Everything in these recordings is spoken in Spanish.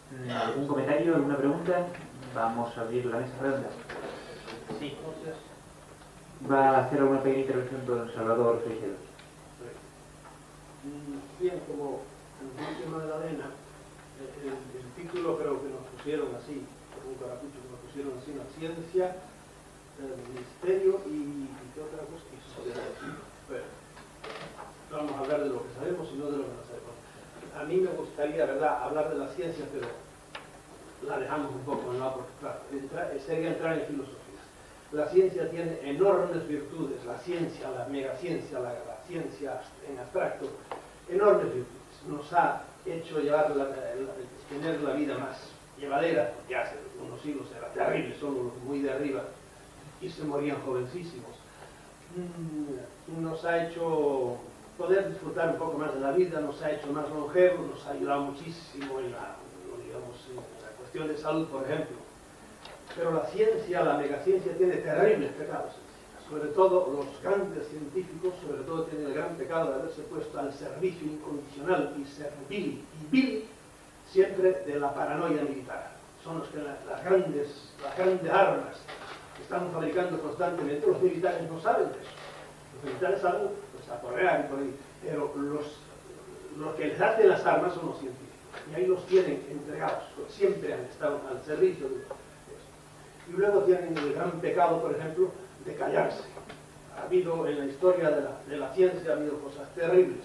¿Un comentario, alguna pregunta? Vamos a abrir la mesa redonda. Sí. Va a hacer una pequeña intervención don Salvador Feijedos. Bien, como en el tema de la arena, el título creo que nos pusieron así, un carapucho que nos pusieron así, la ciencia, el misterio y ¿qué otra cosa? Y sociedad. Bueno, vamos a hablar de lo que sabemos y no de lo que no sabemos. A mí me gustaría, ¿verdad?, hablar de la ciencia, pero la dejamos un poco, ¿no? Porque claro, sería entrar en filosofía. La ciencia tiene enormes virtudes, la ciencia, la megaciencia, la ciencia en abstracto, enormes virtudes. Nos ha hecho tener la vida más llevadera, porque hace unos siglos era terrible, solo los muy de arriba, y se morían jovencísimos. Nos ha hecho poder disfrutar un poco más de la vida, nos ha hecho más longevos, nos ha ayudado muchísimo en la cuestión de salud, por ejemplo. Pero la ciencia, la megaciencia, tiene terribles pecados. Sobre todo los grandes científicos, sobre todo tienen el gran pecado de haberse puesto al servicio incondicional y servil y vil siempre de la paranoia militar. Son los que las grandes armas que están fabricando constantemente. Los militares no saben de eso. Los militares saben pues, aporrear y por ahí, pero los que les hacen las armas son los científicos. Y ahí los tienen entregados, siempre han estado al servicio de eso. Y luego tienen el gran pecado, por ejemplo, de callarse. Ha habido en la historia de la ciencia, ha habido cosas terribles.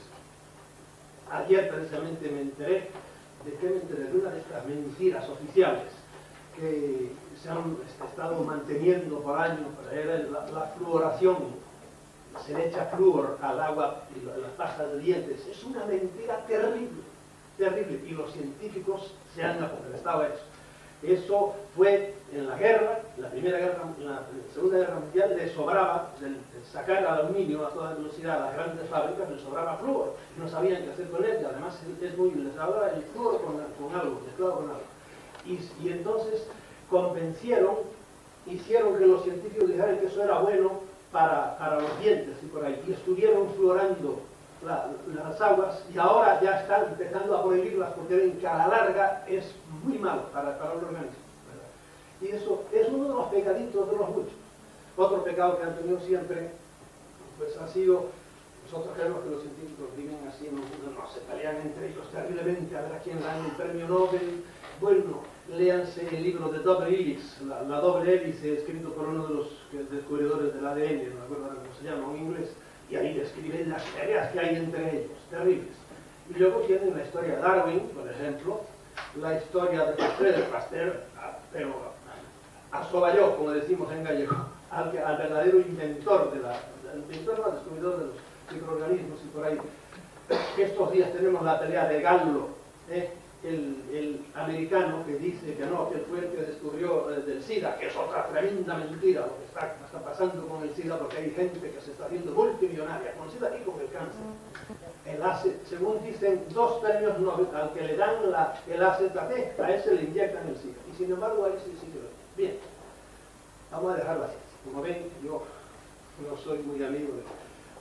Ayer precisamente me enteré de una de estas mentiras oficiales que se han estado manteniendo por años, era la fluoración. Se le echa flúor al agua y las pastas de dientes. Es una mentira terrible, terrible. Y los científicos se han prestado a eso. Eso fue en la guerra, en la Segunda Guerra Mundial, le sobraba, de sacar aluminio a toda velocidad a las grandes fábricas, le sobraba flúor. No sabían qué hacer con él, y además les daba el flúor con algo, mezclado con algo. Y entonces hicieron que los científicos dijeran que eso era bueno para los dientes y por ahí. Y estuvieron fluorando las aguas y ahora ya están empezando a prohibirlas porque ven que a la larga es muy malo para el organismo, ¿verdad? Y eso es uno de los pecaditos de los muchos. Otro pecado que han tenido siempre pues ha sido, nosotros creemos que los científicos viven así, no se pelean entre ellos terriblemente a ver a quién dan el premio Nobel. Bueno, léanse el libro de Doble Helix, la doble hélice, escrito por uno de los descubridores del ADN, no me acuerdo ahora cómo se llama, un inglés. Y ahí describen las peleas que hay entre ellos, terribles. Y luego tienen la historia de Darwin, por ejemplo, la historia de Pasteur, pero a Sobayó, como decimos en gallego, al verdadero inventor descubridor de los microorganismos y por ahí. Estos días tenemos la pelea de Gallo, el americano que dice que no, que él fue el que descubrió del SIDA, que es otra tremenda mentira lo que está pasando con el SIDA, porque hay gente que se está haciendo multimillonaria con el SIDA y con el cáncer. Según dicen, 2 premios Nobel, al que le dan el AZT, a él se le inyectan el SIDA. Y sin embargo, ahí sí que lo ven. Bien, vamos a dejar la ciencia. Como ven, yo no soy muy amigo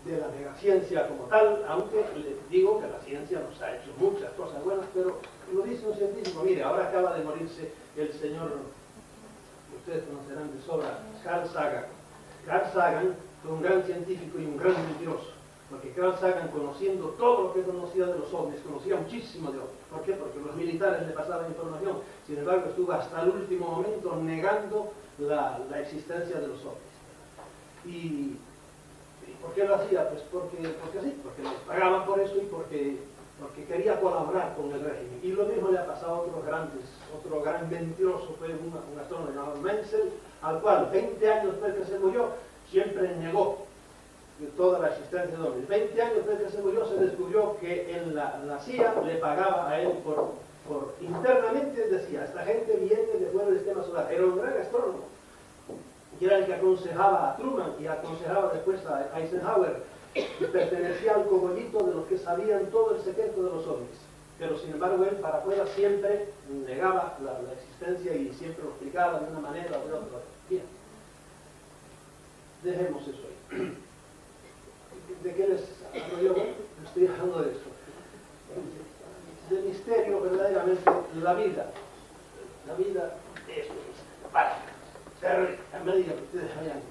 de la megaciencia como tal, aunque les digo que la ciencia nos ha hecho muchas cosas buenas, pero lo dice un científico, mire, ahora acaba de morirse el señor, ustedes conocerán de sobra, Carl Sagan. Carl Sagan fue un gran científico y un gran mentiroso, porque Carl Sagan, conociendo todo lo que conocía de los ovnis, conocía muchísimo de ovnis. ¿Por qué? Porque los militares le pasaban información, sin embargo estuvo hasta el último momento negando la existencia de los ovnis. ¿Y por qué lo hacía? Pues porque sí, porque les pagaban por eso y porque quería colaborar con el régimen. Y lo mismo le ha pasado a otro gran mentiroso fue un astrónomo llamado Menzel, al cual 20 años después que se murió, siempre negó toda la existencia de ovnis. 20 años después que se murió se descubrió que en la CIA le pagaba a él por internamente, decía, esta gente viene de fuera del sistema solar. Era un gran astrónomo. Y era el que aconsejaba a Truman y aconsejaba después a Eisenhower, y pertenecía al cogollito de los que sabían todo el secreto de los ovnis. Pero sin embargo él para afuera siempre negaba la existencia y siempre lo explicaba de una manera o de otra. Bien, dejemos eso ahí. ¿De qué les hablo yo? Estoy hablando de eso. De misterio, verdaderamente, la vida. la vida es un misterio. Para ser, a medida que ustedes vayan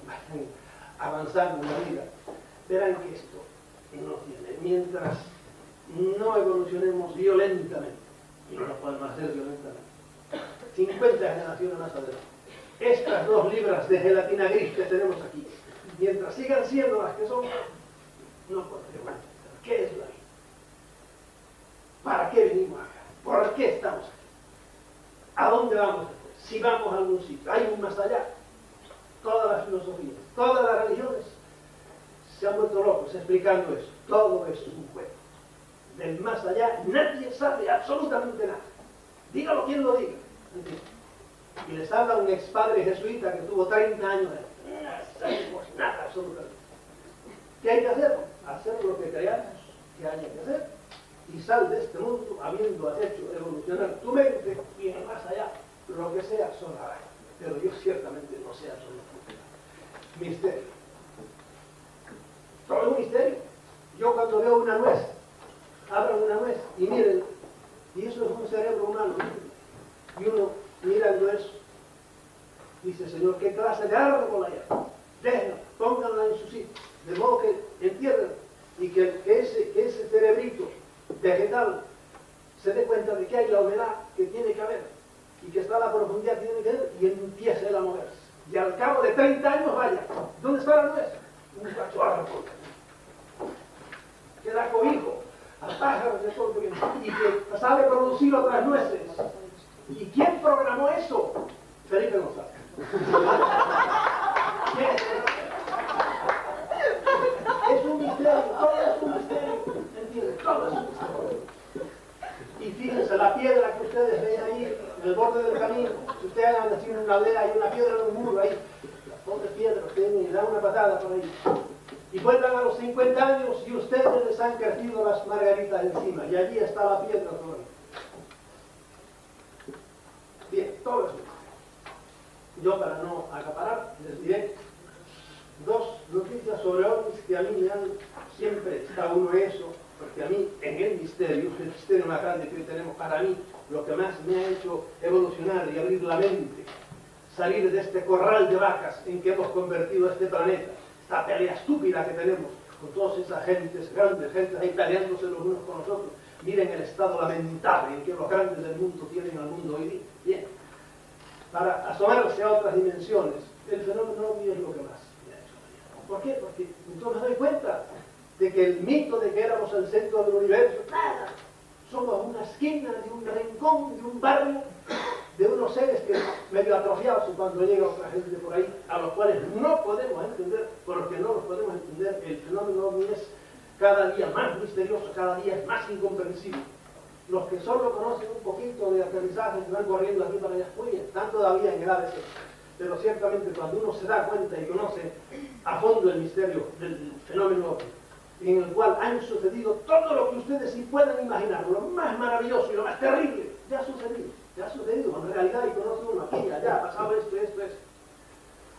avanzando en la vida, verán que esto no tiene, mientras no evolucionemos violentamente, y no lo podemos hacer violentamente, 50 generaciones más adelante, estas 2 libras de gelatina gris que tenemos aquí, mientras sigan siendo las que son, no podremos entender qué es la vida, para qué venimos acá, por qué estamos aquí, a dónde vamos después, si vamos a algún sitio, hay un más allá. Todas las filosofías, todas las religiones se han vuelto locos explicando eso. Todo es un juego. Del más allá nadie sabe absolutamente nada. Dígalo quien lo diga. Y les habla un ex padre jesuita que tuvo 30 años. No sabemos nada absolutamente. ¿Qué hay que hacer? Hacer lo que creamos que haya que hacer. Y sal de este mundo habiendo hecho evolucionar tu mente y en el más allá, lo que sea, sonará. Pero yo ciertamente no sé absolutamente nada. Misterio. Todo es un misterio. Yo cuando veo una nuez, abran una nuez y miren, y eso es un cerebro humano. Y uno mirando eso, dice, Señor, ¿qué clase de árbol hay? Déjenla, pónganla en su sitio, de modo que entierren y que ese cerebrito vegetal se dé cuenta de que hay la humedad que tiene que haber y que está la profundidad que tiene que haber y empiece él a moverse. Y al cabo de 30 años vaya, ¿dónde está la nuez? Un cacho árbol que da cobijo a pájaros de todo el tiempo y que sabe producir otras nueces. ¿Y quién programó eso? Felipe González. Es un misterio, todo es un misterio, ¿entiendes? Todo es un misterio. Y fíjense, la piedra que ustedes ven ahí, en el borde del camino, si ustedes han nacido en una aldea, hay una piedra en un muro ahí, la pobre piedra, ustedes le dan una patada por ahí. Y vuelvan a los 50 años y ustedes les han crecido las margaritas encima, y allí está la piedra todavía. Bien, todo es misterio. Yo, para no acaparar, les diré 2 noticias sobre ovnis que a mí me han siempre está uno eso, porque a mí, en el misterio más grande que hoy tenemos, para mí, lo que más me ha hecho evolucionar y abrir la mente, salir de este corral de vacas en que hemos convertido este planeta, esta pelea estúpida que tenemos, con todas esas gentes, grandes gentes ahí peleándose los unos con los otros. Miren el estado lamentable en que los grandes del mundo tienen al mundo hoy día. Bien, para asomarse a otras dimensiones, el fenómeno ovni es lo que más me ha hecho. ¿Por qué? Porque entonces me doy cuenta de que el mito de que éramos el centro del universo, nada, somos una esquina de un rincón, de un barrio, de unos seres que medio atrofiados cuando llega otra gente por ahí, a los cuales no podemos entender, porque no los podemos entender. El fenómeno ovni es cada día más misterioso, cada día es más incomprensible. Los que solo conocen un poquito de aterrizaje y van corriendo aquí para allá, muy bien, están todavía en el ABC. Pero ciertamente cuando uno se da cuenta y conoce a fondo el misterio del fenómeno ovni, en el cual han sucedido todo lo que ustedes sí puedan imaginar, lo más maravilloso y lo más terrible, ya ha sucedido en realidad, y conoce uno aquí y allá, ha pasado esto.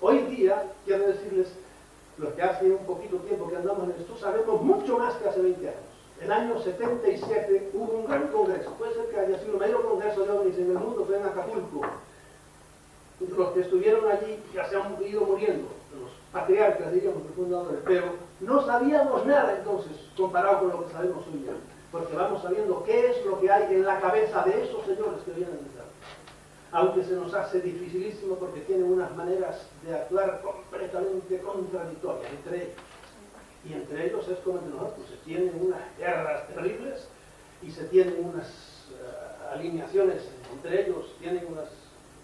Hoy día, quiero decirles, los que hace un poquito tiempo que andamos en esto, sabemos mucho más que hace 20 años. El año 77 hubo un gran congreso, puede ser que haya sido el mayor congreso de ovnis en el mundo, fue en Acapulco. Los que estuvieron allí ya se han ido muriendo, los patriarcas, diríamos, los fundadores, pero no sabíamos nada entonces comparado con lo que sabemos hoy día, porque vamos sabiendo qué es lo que hay en la cabeza de esos señores que vienen detrás. Aunque se nos hace dificilísimo porque tienen unas maneras de actuar completamente contradictorias entre ellos. Y entre ellos es como entre nosotros, se tienen unas guerras terribles y se tienen unas alineaciones entre ellos, tienen unas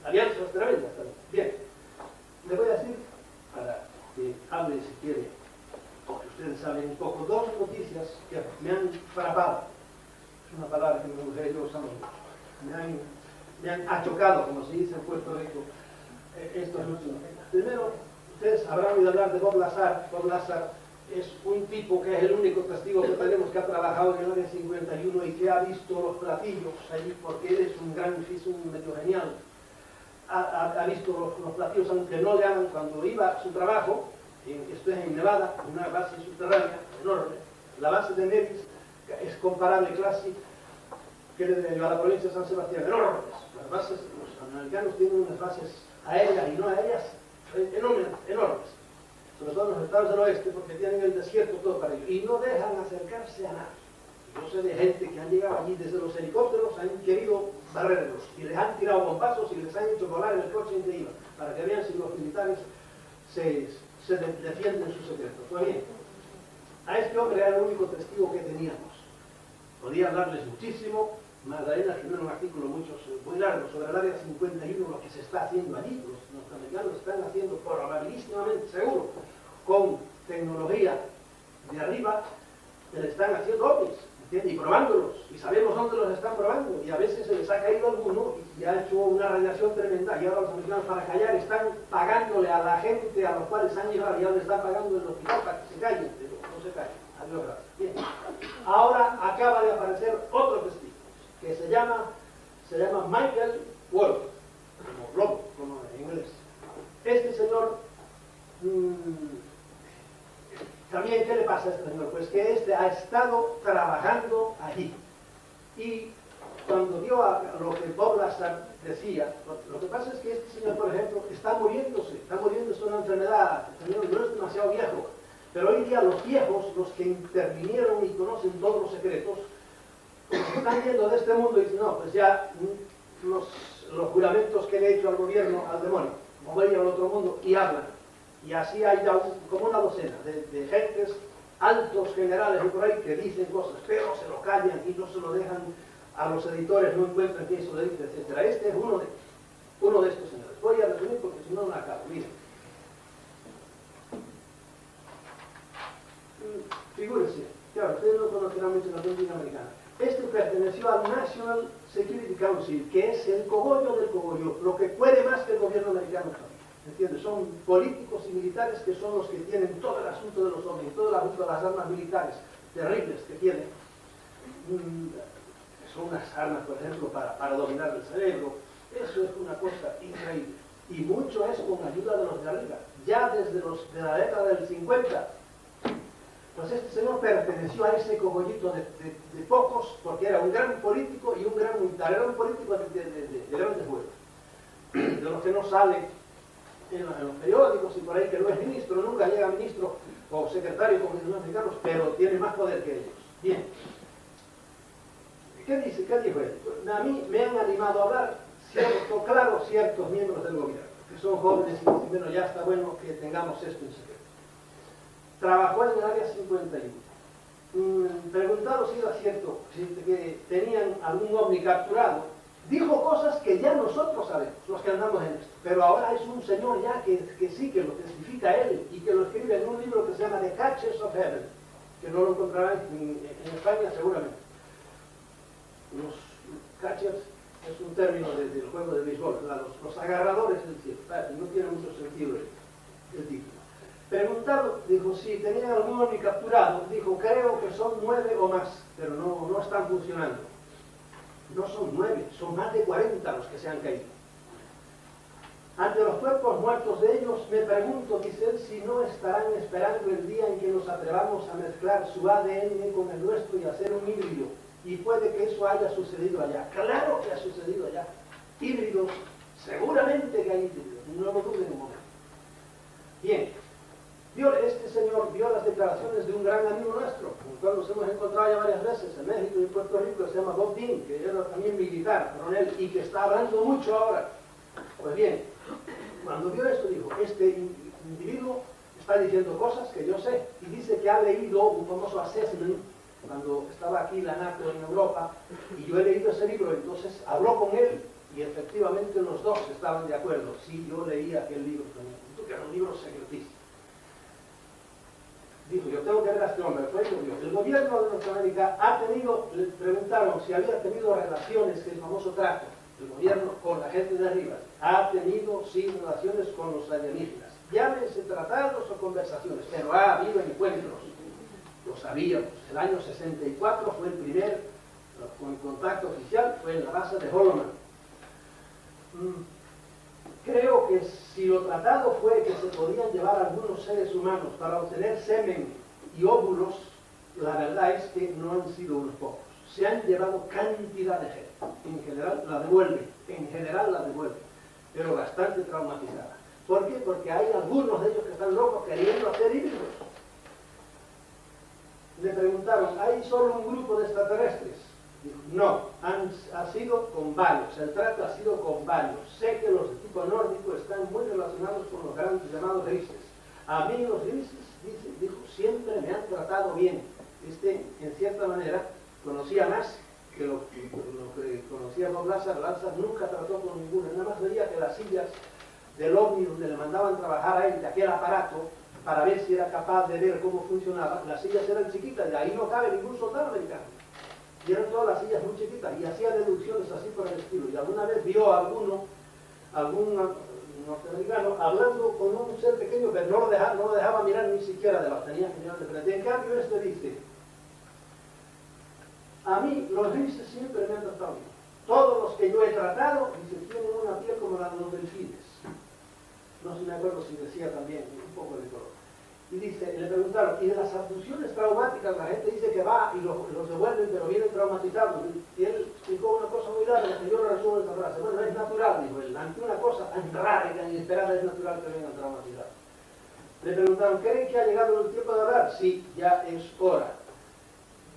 alianzas tremendas también. Bien, les voy a decir, para que hable si quiere, porque ustedes saben un poco, 2 noticias que me han frapado. Es una palabra que mi mujer y yo usamos mucho. Me han achocado, como se dice en Puerto Rico, estos últimos días. Primero, ustedes habrán oído hablar de Bob Lazar. Bob Lazar es un tipo que es el único testigo que tenemos que ha trabajado en el área 51 y que ha visto los platillos allí, porque él es un medio genial. Ha visto los platillos, aunque no le hagan, cuando iba a su trabajo, esto es en Nevada, una base subterránea enorme. La base de Nevis es comparable casi que le dio a la provincia de San Sebastián, enormes. Las bases, americanos tienen unas bases aéreas y no aéreas enormes, sobre todo en los estados del oeste, porque tienen el desierto todo para ellos, y no dejan acercarse a nada. Yo sé de gente que han llegado allí desde los helicópteros, han querido barrerlos, y les han tirado bombazos y les han hecho volar en el coche en que iban, para que vean si los militares se defienden sus secretos. Pues bien, a este hombre era el único testigo que teníamos. Podía hablarles muchísimo. Magdalena escribió un artículo muy largo sobre el área 51, lo que se está haciendo allí. Los norteamericanos están haciendo probabilísimamente, seguro, con tecnología de arriba, le están haciendo ovnis, ¿entiendes? Y probándolos, y sabemos dónde los están probando, y a veces se les ha caído alguno y ha hecho una radiación tremenda, y ahora los americanos, para callar, están pagándole a la gente a los cuales han llevado, y ahora le están pagando en el hospital para que se callen, pero no se callen. Adiós, gracias. Bien. Ahora acaba de aparecer otro testigo, que se llama Michael Wolff, como Rob, como en inglés. Este señor, también, ¿qué le pasa a este señor? Pues que este ha estado trabajando allí. Y cuando vio a lo que Bob Lazar decía, lo que pasa es que este señor, por ejemplo, está muriéndose de una enfermedad, el señor no es demasiado viejo, pero hoy día los viejos, los que intervinieron y conocen todos los secretos, están yendo de este mundo y dicen, no, pues ya los juramentos que le he hecho al gobierno, al demonio, me voy a ir al otro mundo, y hablan. Y así hay ya como una docena de gentes, altos generales y por ahí, que dicen cosas, pero se lo callan y no se lo dejan a los editores, no encuentran quién se lo dice, etc. Este es uno de estos señores. Voy a resumir porque si no, no acabo. Miren. Figúrense, claro, ustedes no conocerán mucho la política americana. Este perteneció al National Security Council, que es el cogollo del cogollo, lo que puede más que el gobierno americano también. ¿Entiendes? Son políticos y militares que son los que tienen todo el asunto de los ovnis, todo el asunto de las armas militares terribles que tienen. Son unas armas, por ejemplo, para dominar el cerebro. Eso es una cosa increíble. Y mucho es con ayuda de los de arriba. Ya desde de la década del 50, pues este señor perteneció a ese cogollito de pocos, porque era un gran político y un gran militar. Era un político de grandes vuelos, de los que no sale en los periódicos y por ahí, que no es ministro, nunca llega ministro o secretario como dicen los americanos, pero tiene más poder que ellos. Bien. ¿Qué dice? ¿Qué dijo él? A mí me han animado a hablar ciertos miembros del gobierno, que son jóvenes y bueno, ya está bueno que tengamos esto en secreto. Trabajó en el área 51. Preguntado si era cierto que tenían algún ovni capturado, dijo cosas que ya nosotros sabemos, los que andamos en esto. Pero ahora es un señor ya que sí, que lo testifica él y que lo escribe en un libro que se llama The Catchers of Heaven, que no lo encontrarán en España seguramente. Los catchers es un término del juego de béisbol, los agarradores del cielo. No tiene mucho sentido el título. Preguntado, dijo, si tenían algún ovni capturado, dijo, creo que son 9 o más, pero no están funcionando. No son 9, son más de 40 los que se han caído. Ante los cuerpos muertos de ellos, me pregunto, dice él, si no estarán esperando el día en que nos atrevamos a mezclar su ADN con el nuestro y hacer un híbrido. Y puede que eso haya sucedido allá. Claro que ha sucedido allá. Híbridos, seguramente que hay híbridos, no lo duden un momento. Bien, este señor vio las declaraciones de un gran amigo nuestro, con el cual nos hemos encontrado ya varias veces en México y en Puerto Rico, que se llama Bob Dean, que era también militar, coronel, y que está hablando mucho ahora. Pues bien, cuando vio esto dijo, este individuo está diciendo cosas que yo sé, y dice que ha leído un famoso assessment cuando estaba aquí la NATO en Europa, y yo he leído ese libro, entonces habló con él, y efectivamente los dos estaban de acuerdo. Sí, yo leí aquel libro también, que era un libro secretista. Dijo, yo tengo que ver a este hombre. El gobierno de Norteamérica ha tenido, le preguntaron si había tenido relaciones, el famoso trato, el gobierno con la gente de arriba, ha tenido sí relaciones con los alienígenas. Llámense tratados o conversaciones, pero ha habido encuentros. Lo sabíamos. El año 64 fue el primer contacto oficial, fue en la base de Holloman. Creo que si lo tratado fue que se podían llevar algunos seres humanos para obtener semen y óvulos, la verdad es que no han sido unos pocos. Se han llevado cantidad de gente. En general la devuelven. pero bastante traumatizada. ¿Por qué? Porque hay algunos de ellos que están locos queriendo hacer híbridos. Le preguntaron, ¿hay solo un grupo de extraterrestres? Dijo, no, ha sido con varios, el trato ha sido con varios. Sé que los de tipo nórdico están muy relacionados con los grandes llamados grises. A mí los grises, dijo, siempre me han tratado bien. En cierta manera, conocía más que lo que conocía Bob Lazar. Lazar nunca trató con ninguno, nada más veía que las sillas del ovni donde le mandaban trabajar a él, de aquel aparato, para ver si era capaz de ver cómo funcionaba, las sillas eran chiquitas y ahí no cabe ningún soldado americano. Y eran todas las sillas muy chiquitas y hacía deducciones así por el estilo. Y alguna vez vio a algún norteamericano hablando con un ser pequeño que no lo dejaba mirar ni siquiera de la tenía que mirar de frente. En cambio este dice, a mí los grises siempre me han tratado bien. Todos los que yo he tratado, dice, tienen una piel como la de los delfines. No sé, me acuerdo si decía también un poco de color. Y dice, le preguntaron, y de las abducciones traumáticas, la gente dice que va y los devuelven, pero vienen traumatizados. Y él explicó una cosa muy larga, que yo no resuelvo esta frase. Bueno, es natural, dijo él, ante una cosa tan rara y tan inesperada es natural que vengan traumatizados. Le preguntaron, ¿creen que ha llegado el tiempo de hablar? Sí, ya es hora.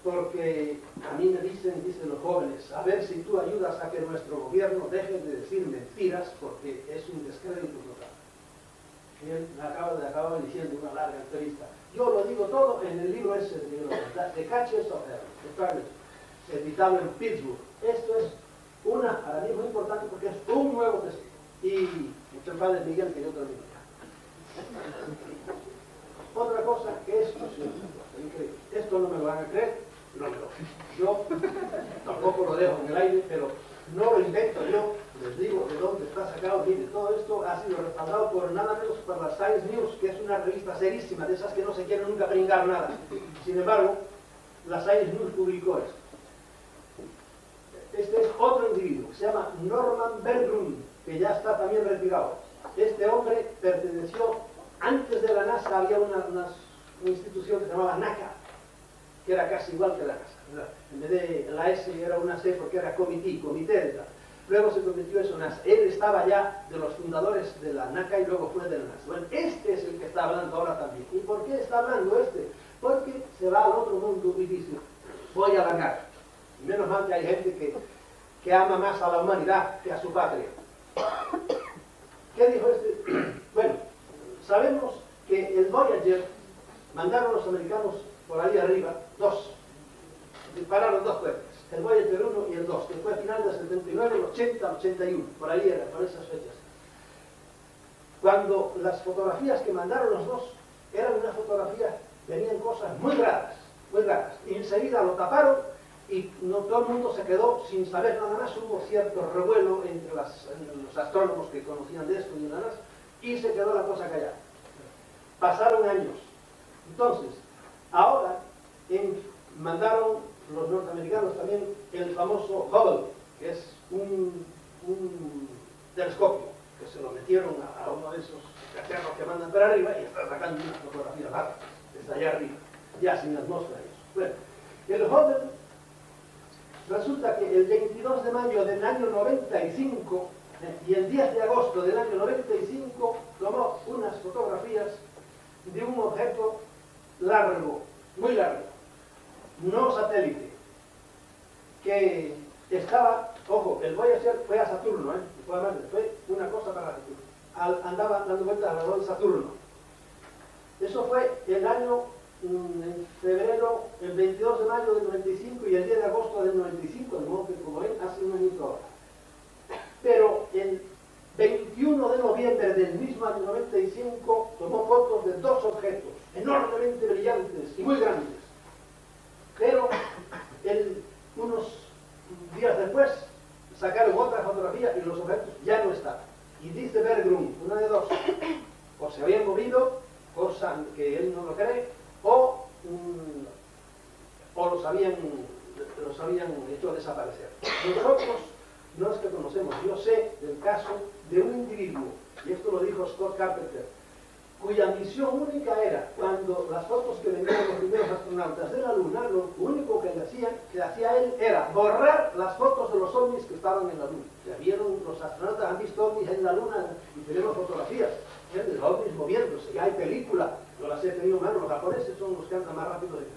Porque a mí me dicen los jóvenes, a ver si tú ayudas a que nuestro gobierno deje de decir mentiras, porque es un descrédito total. Y él me acaba diciendo en una larga entrevista, yo lo digo todo en el libro ese de The Catches of Hell, editado en Pittsburgh. Esto es para mí muy importante porque es un nuevo testigo. Y muchas padre Miguel, que yo termino ya. Otra cosa que es increíble. Esto no me lo van a creer, yo tampoco lo dejo en el aire, pero no lo invento yo, les digo de dónde está sacado. Mire, todo esto ha sido respaldado por nada menos por la Science News, que es una revista serísima, de esas que no se quieren nunca pringar nada. Sin embargo, la Science News publicó esto. Este es otro individuo, que se llama Norman Berglund, que ya está también retirado. Este hombre perteneció, antes de la NASA había una institución que se llamaba NACA, que era casi igual que la NASA. En vez de la S era una C porque era comité de tal. Luego se convirtió eso en NASA. Él estaba ya de los fundadores de la NACA y luego fue de la NASA. Bueno, este es el que está hablando ahora también. ¿Y por qué está hablando este? Porque se va al otro mundo y dice, voy a largar. Y menos mal que hay gente que ama más a la humanidad que a su patria. ¿Qué dijo este? Bueno, sabemos que el Voyager mandaron los americanos por ahí arriba, dispararon dos cohetes, el Voyager 1 y el 2, que fue a final del 79, el 80, 81, por ahí era, por esas fechas. Cuando las fotografías que mandaron los dos eran unas fotografías, venían cosas muy raras, y enseguida lo taparon y no todo el mundo se quedó sin saber nada más. Hubo cierto revuelo entre los astrónomos que conocían de esto y nada más, y se quedó la cosa callada. Pasaron años. Entonces, ahora mandaron los norteamericanos también el famoso Hubble, que es un telescopio, que se lo metieron a uno de esos cacharros que mandan para arriba y está sacando una fotografía larga, desde allá arriba, ya sin atmósfera y eso. Bueno, el Hubble resulta que el 22 de mayo del año 95 y el 10 de agosto del año 95 tomó unas fotografías de un objeto largo, muy largo, no satélite, que estaba, ojo, el Voyager fue a Saturno, fue una cosa para Saturno, andaba dando vueltas alrededor de Saturno. Eso fue el año, en febrero, el 22 de mayo del 95 y el 10 de agosto del 95, de modo que como ven, hace un añito ahora. Pero el 21 de noviembre del mismo año 95 tomó fotos de dos objetos enormemente brillantes y muy grandes. Pero unos días después sacaron otra fotografía y los objetos ya no estaban. Y dice Berglund, una de dos, o se habían movido, cosa que él no lo cree, o los habían hecho desaparecer. Nosotros no es que conocemos, yo sé del caso de un individuo, y esto lo dijo Scott Carpenter, cuya misión única era, cuando las fotos que venían los primeros astronautas de la Luna, lo único que hacía él era borrar las fotos de los ovnis que estaban en la Luna. O sea, los astronautas han visto ovnis en la Luna y tenemos fotografías de los ovnis moviéndose, y hay película, yo las he tenido más, los japoneses son los que andan más rápido de eso.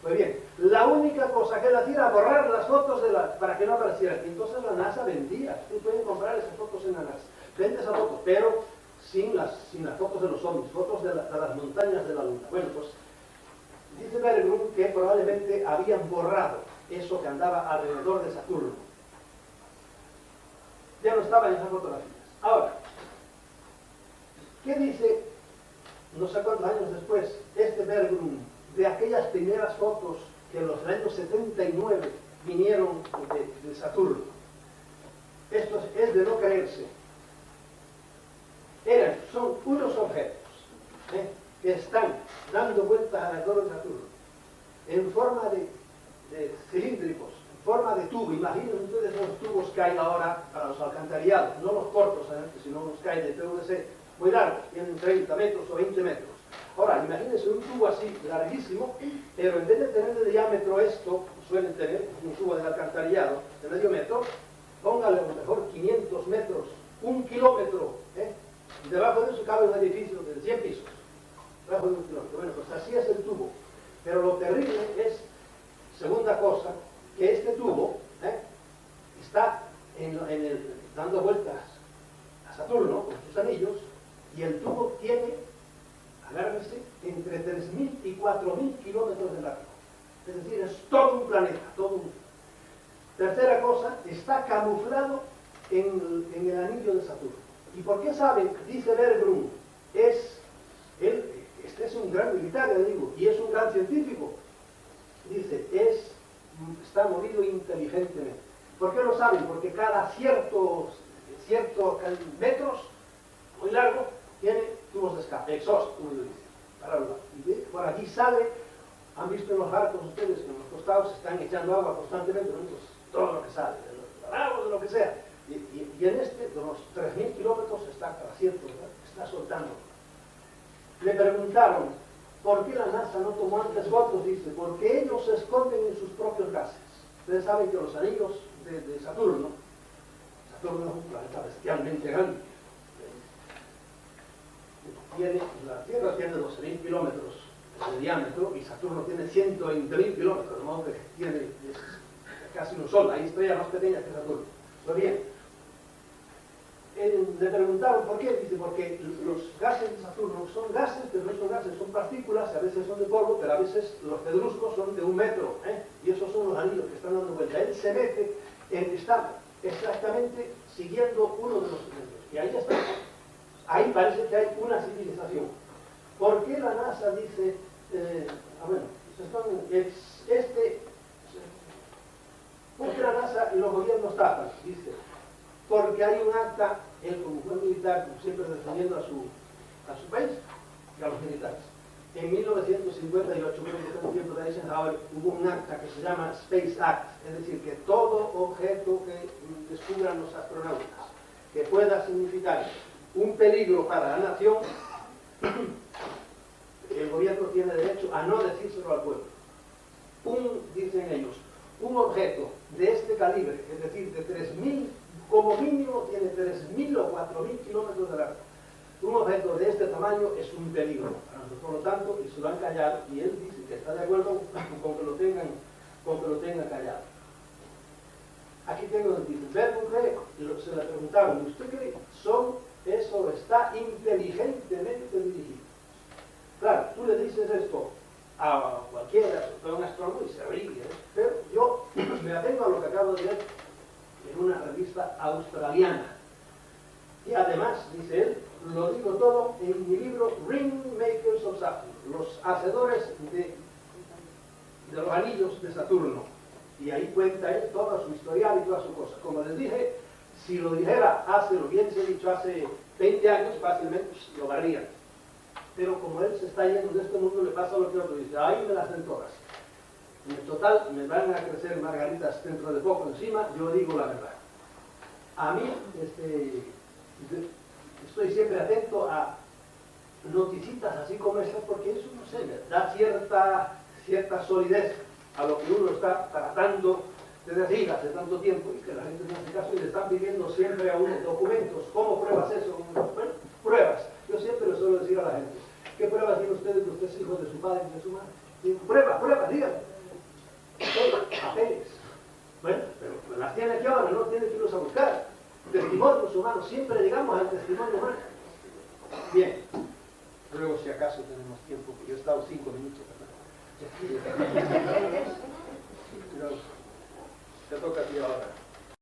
Pues bien, la única cosa que él hacía era borrar las fotos para que no aparecieran. Y entonces la NASA vendía, ustedes pueden comprar esas fotos en la NASA, vende esas fotos, pero sin las fotos de los ovnis, fotos de las montañas de la Luna. Bueno, pues dice Berggruen que probablemente habían borrado eso que andaba alrededor de Saturno. Ya no estaba en esas fotografías. Ahora, ¿qué dice, no sé cuántos años después, este Berggruen de aquellas primeras fotos que en los años 79 vinieron de Saturno? Esto es de no creerse. Son unos objetos que están dando vueltas alrededor de Saturno en forma de cilíndricos, en forma de tubo. Imaginen ustedes los tubos que hay ahora para los alcantarillados, no los cortos, sino los que hay de PVC muy largos, tienen 30 metros o 20 metros. Ahora, imagínense un tubo así, larguísimo, pero en vez de tener de diámetro esto, suelen tener un tubo de alcantarillado de medio metro, póngale a lo mejor 500 metros, 1 kilómetro, debajo de eso cabe un edificio de 100 pisos, debajo de 1 kilómetro. Bueno, pues así es el tubo. Pero lo terrible es, segunda cosa, que este tubo está dando vueltas a Saturno con sus anillos, y el tubo tiene, agárrense, entre 3.000 y 4.000 kilómetros de largo. Es decir, es todo un planeta, todo un... Tercera cosa, está camuflado en el anillo de Saturno. ¿Y por qué saben? Dice Berggruen, este es un gran militar, le digo, y es un gran científico. Dice, está movido inteligentemente. ¿Por qué lo saben? Porque cada ciertos metros, muy largo, tiene tubos de escape, exhaust, como yo dice, para hablar. Y por aquí sale, han visto en los barcos ustedes, en los costados están echando agua constantemente, entonces todo lo que sale, de los agua, de lo que sea. Y en de los 3.000 kilómetros está cada cierto, ¿verdad? Está soltando. Le preguntaron, ¿por qué la NASA no tomó antes fotos? Dice, porque ellos se esconden en sus propios gases. Ustedes saben que los anillos de Saturno es un planeta bestialmente grande. La Tierra tiene 12.000 kilómetros de diámetro y Saturno tiene 120.000 kilómetros, de modo que tiene casi un sol, hay estrellas más pequeñas que Saturno. Pues bien, le preguntaron por qué, dice, porque los gases de Saturno son gases, pero no son gases, son partículas, a veces son de polvo, pero a veces los pedruscos son de 1 metro, y esos son los anillos que están dando vuelta. Él se mete está exactamente siguiendo uno de los anillos, y ahí está. Ahí parece que hay una civilización. ¿Por qué la NASA dice, ¿por qué la NASA y los gobiernos tapan? Dice, porque hay un acta, él como buen militar, siempre defendiendo a su país y a los militares. En 1958, creo que en el tiempo de Eisenhower, hubo un acta que se llama Space Act, es decir, que todo objeto que descubran los astronautas, que pueda significar un peligro para la nación, el gobierno tiene derecho a no decírselo al pueblo. Dicen ellos, un objeto de este calibre, es decir, de 3.000, como mínimo tiene 3.000 o 4.000 kilómetros de largo. Un objeto de este tamaño es un peligro para nosotros, por lo tanto, y se lo han callado, y él dice que está de acuerdo con que lo tengan callado. Aquí tengo el título. Berggruen se le preguntaron, ¿usted cree eso está inteligentemente dirigido? Claro, tú le dices esto a cualquiera, a un astrónomo, y se ríe, pero yo me atengo a lo que acabo de leer en una revista australiana. Y además, dice él, lo digo todo en mi libro Ringmakers of Saturn, los hacedores de los anillos de Saturno. Y ahí cuenta él toda su historial y toda su cosa. Como les dije, si lo dijera lo hubiese dicho hace 20 años, fácilmente lo barrían. Pero como él se está yendo de este mundo, le pasa lo que otro dice, ahí me las den todas. En total, me van a crecer margaritas dentro de poco encima, yo digo la verdad. A mí, estoy siempre atento a noticitas así como estas, porque eso, no sé, da cierta solidez a lo que uno está tratando de decir hace tanto tiempo, y que la gente no hace caso y le están pidiendo siempre a uno documentos. ¿Cómo pruebas eso? Bueno, pruebas. Yo siempre le suelo decir a la gente, ¿qué pruebas tienen ustedes de usted es hijo de su padre y de su madre? Digo, pruebas, díganme. Papeles. Bueno, pero las tiene aquí ahora, no tiene que irlos a buscar. Testimonios humanos, siempre llegamos al testimonio humano. Bien, luego si acaso tenemos tiempo, porque yo he estado 5 minutos, ¿verdad? Pero te toca a ti ahora.